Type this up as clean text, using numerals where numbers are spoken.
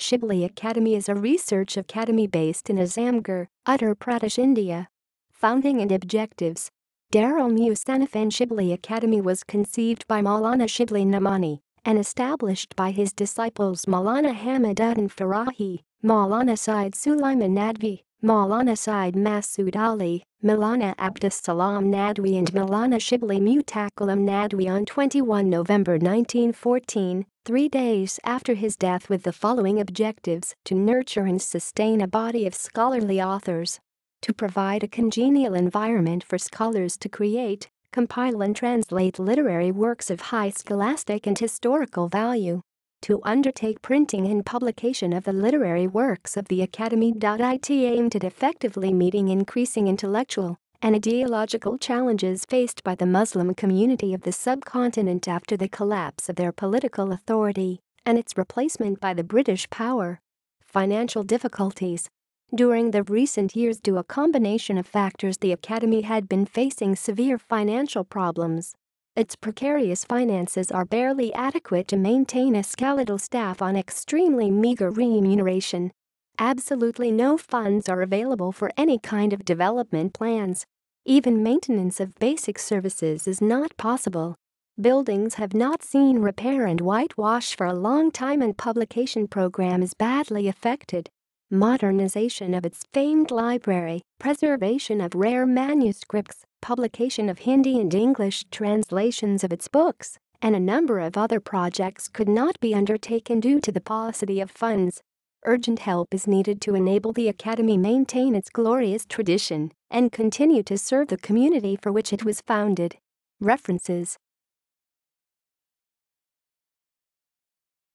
Shibli Academy is a research academy based in Azamgarh, Uttar Pradesh, India. Founding and objectives. Darul Musannaf and Shibli Academy was conceived by Maulana Shibli Namani and established by his disciples Maulana Hamiduddin Farahi, Maulana Said Sulaiman Nadvi, Maulana Said Masood Ali, Maulana Abdussalam Nadwi and Maulana Shibli Mutakalam Nadwi on 21 November 1914, 3 days after his death, with the following objectives: to nurture and sustain a body of scholarly authors, to provide a congenial environment for scholars to create, compile and translate literary works of high scholastic and historical value, to undertake printing and publication of the literary works of the Academy. It aimed at effectively meeting increasing intellectual and ideological challenges faced by the Muslim community of the subcontinent after the collapse of their political authority and its replacement by the British power. Financial difficulties. During the recent years, due to a combination of factors, the Academy had been facing severe financial problems. Its precarious finances are barely adequate to maintain a skeletal staff on extremely meager remuneration. Absolutely no funds are available for any kind of development plans. Even maintenance of basic services is not possible. Buildings have not seen repair and whitewash for a long time, and publication program is badly affected. Modernization of its famed library, preservation of rare manuscripts, publication of Hindi and English translations of its books, and a number of other projects could not be undertaken due to the paucity of funds. Urgent help is needed to enable the Academy maintain its glorious tradition and continue to serve the community for which it was founded. References.